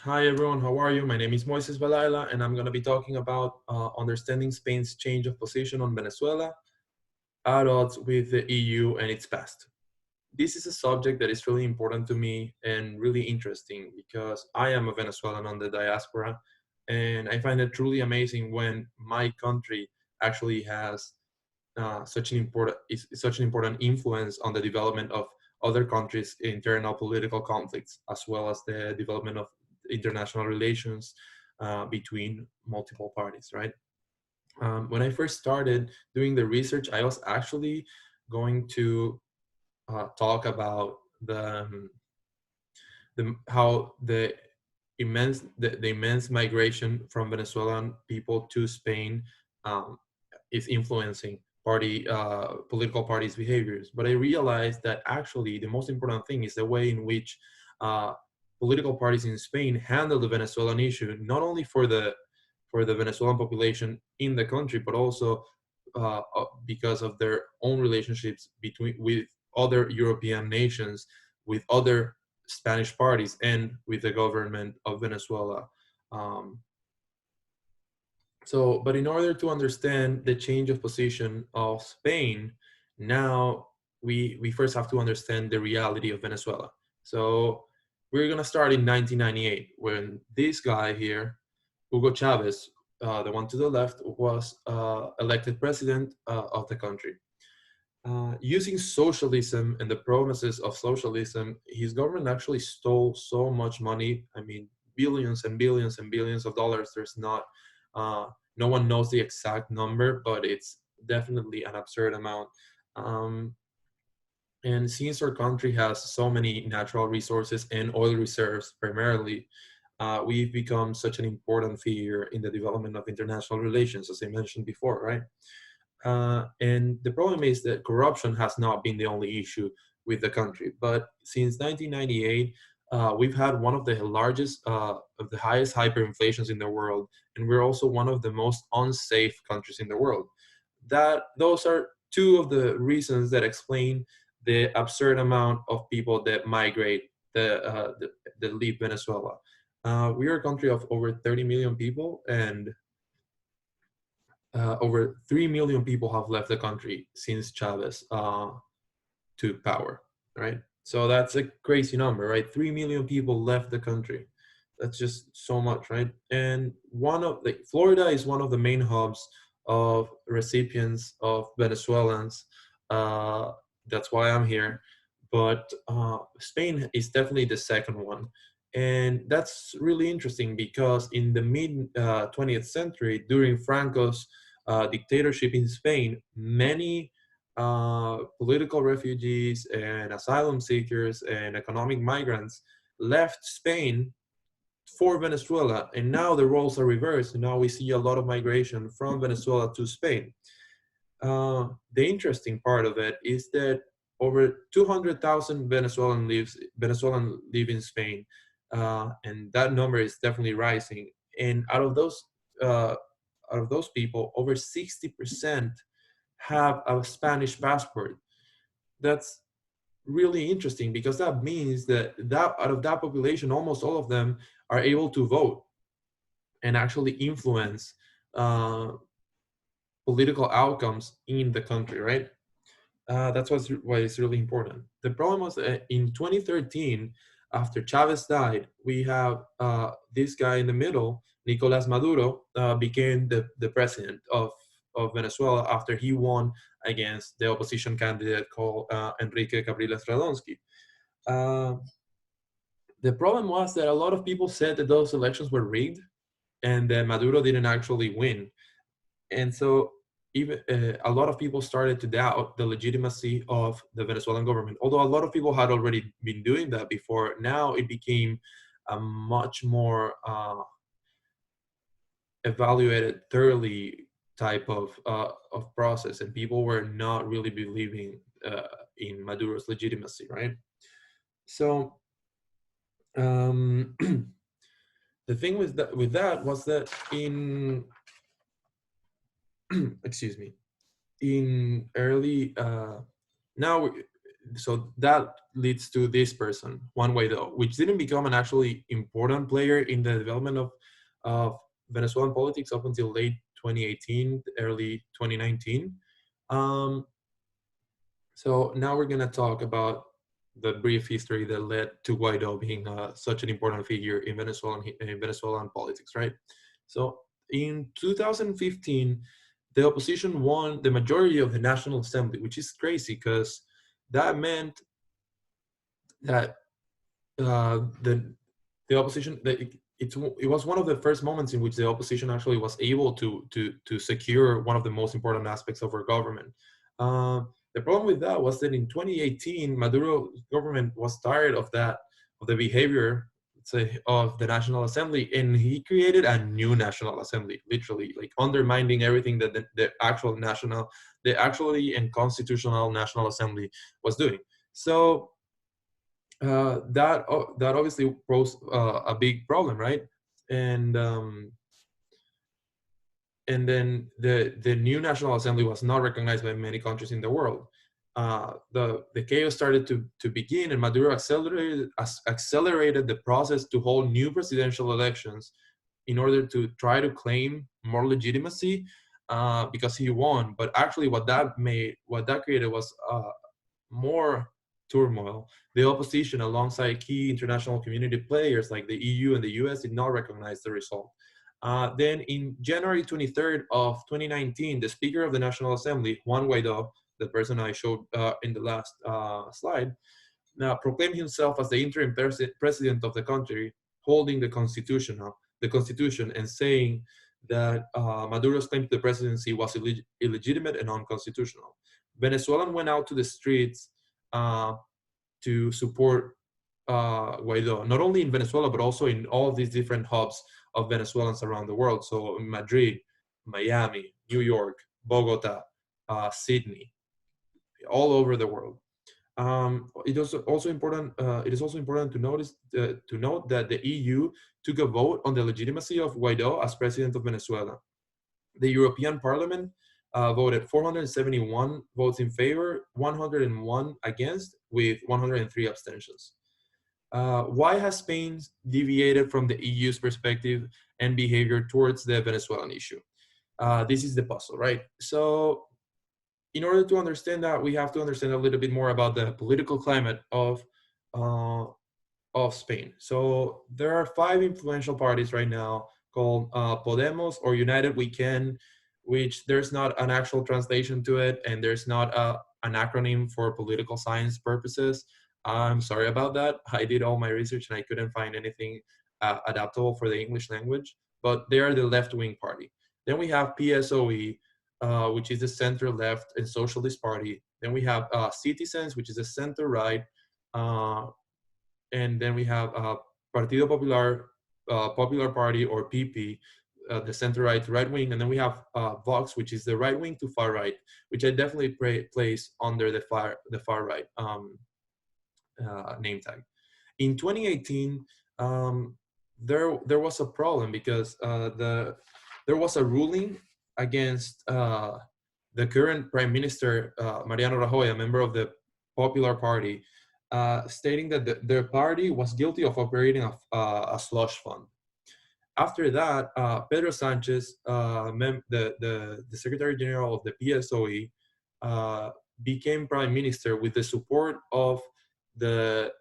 Hi everyone, how are you? My name is Moises Balayla, and I'm going to be talking about understanding Spain's change of position on Venezuela at odds with the EU and its past. This is a subject that is really important to me and really interesting because I am a Venezuelan on the diaspora, and I find it truly amazing when my country actually has such an important influence on the development of other countries' internal political conflicts, as well as the development of international relations between multiple parties. Right. When I first started doing the research, I was actually going to talk about the how the immense migration from Venezuelan people to Spain um, is influencing political parties' behaviors. But I realized that actually the most important thing is the way in which uh, political parties in Spain handle the Venezuelan issue, not only for the Venezuelan population in the country, but also because of their own relationships between with other European nations, with other Spanish parties, and with the government of Venezuela. Um, but in order to understand the change of position of Spain, now we first have to understand the reality of Venezuela. So we're gonna start in 1998 when this guy here, Hugo Chavez, the one to the left, was elected president of the country. Using socialism and the promises of socialism, his government actually stole so much money. I mean, billions and billions and billions of dollars. There's not, uh, no one knows the exact number, but it's definitely an absurd amount. Um, and since our country has so many natural resources and oil reserves primarily, we've become such an important figure in the development of international relations, as I mentioned before, right? And the problem is that corruption has not been the only issue with the country. But since 1998, we've had one of the largest, of the highest hyperinflations in the world, and we're also one of the most unsafe countries in the world. Those are two of the reasons that explain the absurd amount of people that migrate, that leave Venezuela. We are a country of over 30 million people, and over 3 million people have left the country since Chavez took power, right? So that's a crazy number, right? 3 million people left the country. That's just so much, right? And Florida is one of the main hubs of recipients of Venezuelans. Uh, that's why I'm here. But Spain is definitely the second one. And that's really interesting because in the mid 20th century, during Franco's dictatorship in Spain, many political refugees and asylum seekers and economic migrants left Spain for Venezuela, and now the roles are reversed. And now we see a lot of migration from Venezuela to Spain. The interesting part of it is that over 200,000 Venezuelan live in Spain, and that number is definitely rising. And uh, out of those people, over 60% have a Spanish passport. That's really interesting because that means that out of that population, almost all of them are able to vote and actually influence uh, political outcomes in the country, right? That's why it's really important. The problem was in 2013, after Chavez died, we have this guy in the middle, Nicolas Maduro, became the president of Venezuela after he won against the opposition candidate called Enrique Capriles Radonsky. Uh, the problem was that a lot of people said that those elections were rigged and that Maduro didn't actually win. And so even a lot of people started to doubt the legitimacy of the Venezuelan government. Although a lot of people had already been doing that before, now it became a much more evaluated thoroughly type of process, and people were not really believing in Maduro's legitimacy, right? So um, the thing with that was that in excuse me, in early now so that leads to this person, Juan Guaido, which didn't become an actually important player in the development of Venezuelan politics up until late 2018, early 2019. Um, so now we're going to talk about the brief history that led to Guaido being such an important figure in Venezuelan politics, right? So in 2015, the opposition won the majority of the National Assembly, which is crazy because that meant that the opposition it was one of the first moments in which the opposition actually was able to secure one of the most important aspects of our government. The problem with that was that in 2018, Maduro's government was tired of the behavior, let's say, of the National Assembly, and he created a new National Assembly, literally, like undermining everything that the actually and constitutional National Assembly was doing. So that obviously posed a big problem, right? And and then the new National Assembly was not recognized by many countries in the world. The chaos started to begin, and Maduro accelerated the process to hold new presidential elections in order to try to claim more legitimacy because he won. But actually, what that created was more turmoil. The opposition, alongside key international community players like the EU and the US, did not recognize the result. Then in January 23rd of 2019, the Speaker of the National Assembly, Juan Guaido, the person I showed in the last slide, now proclaimed himself as the interim president of the country, holding the constitution and saying that Maduro's claim to the presidency was illegitimate and unconstitutional. Venezuelans went out to the streets uh, to support Guaido, not only in Venezuela, but also in all of these different hubs of Venezuelans around the world. So Madrid, Miami, New York, Bogota, Sydney, all over the world. It is also important. It is also important to note that the EU took a vote on the legitimacy of Guaido as president of Venezuela. The European Parliament voted 471 votes in favor, 101 against, with 103 abstentions. Why has Spain deviated from the EU's perspective and behavior towards the Venezuelan issue? This is the puzzle, right? So in order to understand that, we have to understand a little bit more about the political climate of Spain. So there are 5 influential parties right now called Podemos or United We Can, which there's not an actual translation to it, and there's not an acronym for political science purposes. I'm sorry about that. I did all my research and I couldn't find anything adaptable for the English language, but they are the left-wing party. Then we have PSOE, which is the center-left and socialist party. Then we have Citizens, which is a center-right. And then we have Partido Popular, Popular Party, or PP, the center-right, right-wing. And then we have Vox, which is the right-wing to far-right, which I definitely place under the far-right name tag. In 2018, there was a problem because there was a ruling against the current Prime Minister, Mariano Rajoy, a member of the Popular Party, stating that their party was guilty of operating a slush fund. After that, Pedro Sanchez, the Secretary General of the PSOE, became Prime Minister with the support of the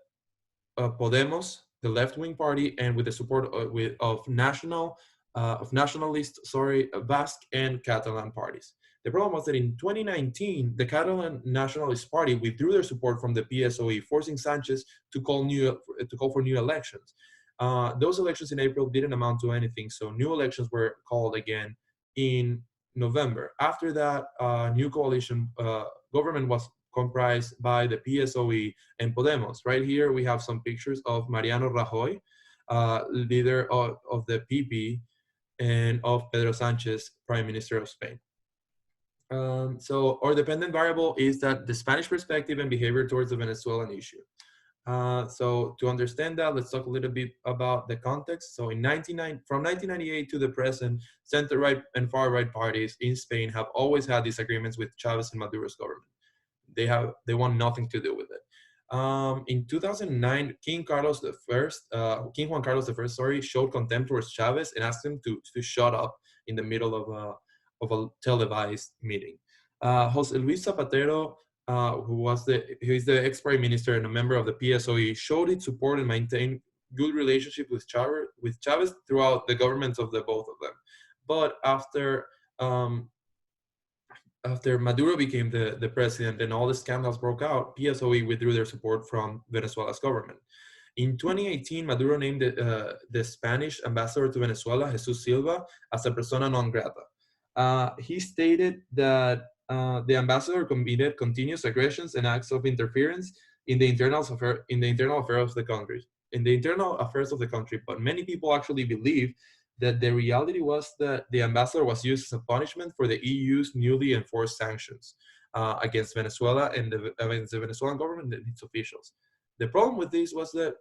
Podemos, the left-wing party, and with the support of nationalist, Basque and Catalan parties. The problem was that in 2019, the Catalan Nationalist Party withdrew their support from the PSOE, forcing Sanchez to call for new elections. Those elections in April didn't amount to anything, so new elections were called again in November. After that, new coalition government was comprised by the PSOE and Podemos. Right here, we have some pictures of Mariano Rajoy, leader of the PP, and of Pedro Sanchez, Prime Minister of Spain. So our dependent variable is that the Spanish perspective and behavior towards the Venezuelan issue. So to understand that, let's talk a little bit about the context. So from 1998 to the present, center-right and far-right parties in Spain have always had disagreements with Chavez and Maduro's government. They want nothing to do with it. In 2009, King Juan Carlos I, sorry, showed contempt towards Chavez and asked him to shut up in the middle of a televised meeting. Jose Luis Zapatero, who is the ex-prime minister and a member of the PSOE, showed its support and maintained good relationship with Chavez throughout the governments of the both of them. But after Maduro became the president and all the scandals broke out, PSOE withdrew their support from Venezuela's government. In 2018, Maduro named the Spanish ambassador to Venezuela, Jesus Silva, as a persona non grata. He stated that the ambassador committed continuous aggressions and acts of interference in the internal affairs of the country. But many people actually believe that the reality was that the ambassador was used as a punishment for the EU's newly enforced sanctions against Venezuela and against the Venezuelan government and its officials. The problem with this was that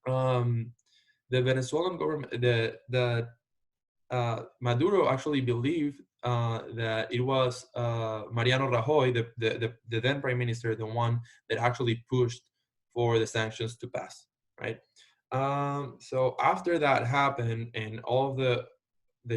the Venezuelan government, Maduro actually believed that it was Mariano Rajoy, the then prime minister, the one that actually pushed for the sanctions to pass, right? So after that happened and all the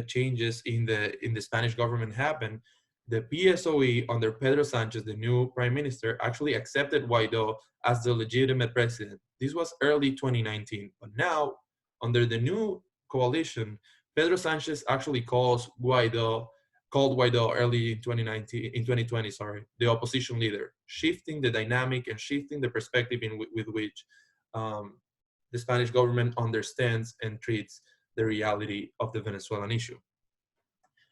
changes in the Spanish government happened, the PSOE under Pedro Sanchez, the new prime minister, actually accepted Guaido as the legitimate president. This was early 2019, but now under the new coalition, Pedro Sanchez actually called Guaido early in 2020, sorry, the opposition leader, shifting the dynamic and shifting the perspective with which the Spanish government understands and treats the reality of the Venezuelan issue.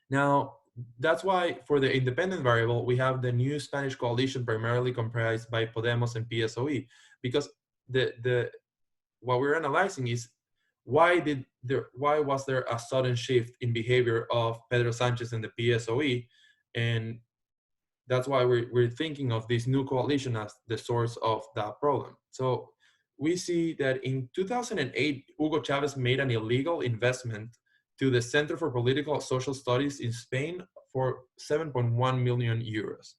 Now, that's why for the independent variable, we have the new Spanish coalition primarily comprised by Podemos and PSOE, because what we're analyzing is why was there a sudden shift in behavior of Pedro Sanchez and the PSOE, and that's why we're thinking of this new coalition as the source of that problem. So we see that in 2008, Hugo Chavez made an illegal investment to the Center for Political and Social Studies in Spain for 7.1 million euros.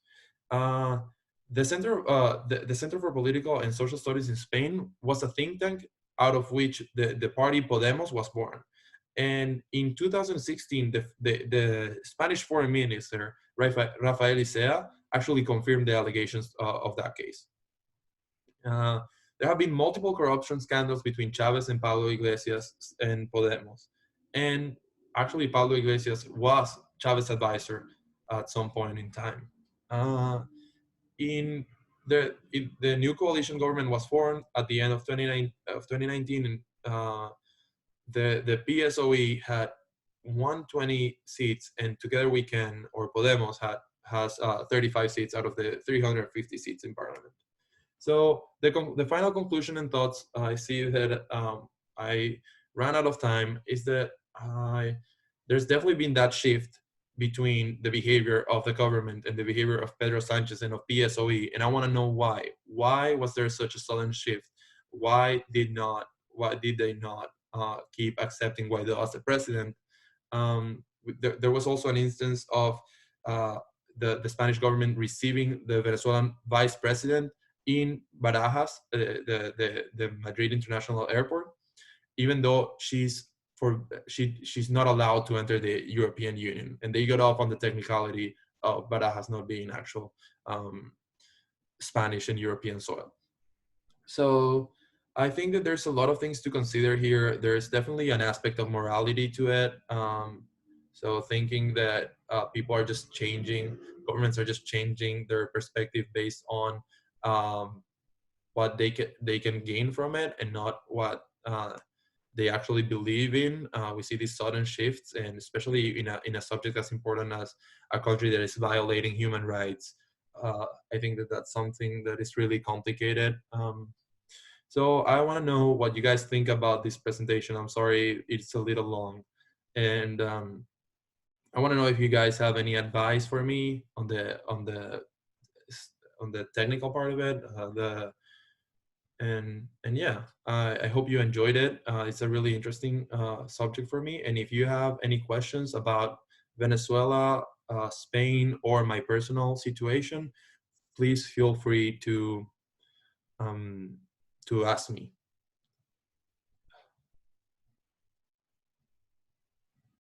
The Center for Political and Social Studies in Spain was a think tank out of which the party Podemos was born. And in 2016, the Spanish foreign minister, Rafael Isea, actually confirmed the allegations of that case. There have been multiple corruption scandals between Chavez and Pablo Iglesias and Podemos. And actually, Pablo Iglesias was Chavez's advisor at some point in time. The new coalition government was formed at the end of 2019, and the PSOE had 120 seats, and Together We Can, or Podemos, has 35 seats out of the 350 seats in parliament. So the final conclusion and thoughts, I see that I ran out of time, is that there's definitely been that shift between the behavior of the government and the behavior of Pedro Sanchez and of PSOE, and I want to know why. Why was there such a sudden shift? Why did they not keep accepting Guaido as the president? There was also an instance of the Spanish government receiving the Venezuelan vice president in Barajas, the Madrid International Airport, even though she's not allowed to enter the European Union, and they got off on the technicality of Barajas not being actual Spanish and European soil. So I think that there's a lot of things to consider here. There's definitely an aspect of morality to it. So thinking that people are just changing, governments are just changing their perspective based on what they can gain from it and not what they actually believe in. We see these sudden shifts, and especially in a subject as important as a country that is violating human rights. I think that that's something that is really complicated. So I want to know what you guys think about this presentation. I'm sorry it's a little long, and I want to know if you guys have any advice for me on the technical part of it. And yeah, I hope you enjoyed it. It's a really interesting subject for me. And if you have any questions about Venezuela, Spain, or my personal situation, please feel free to um, to ask me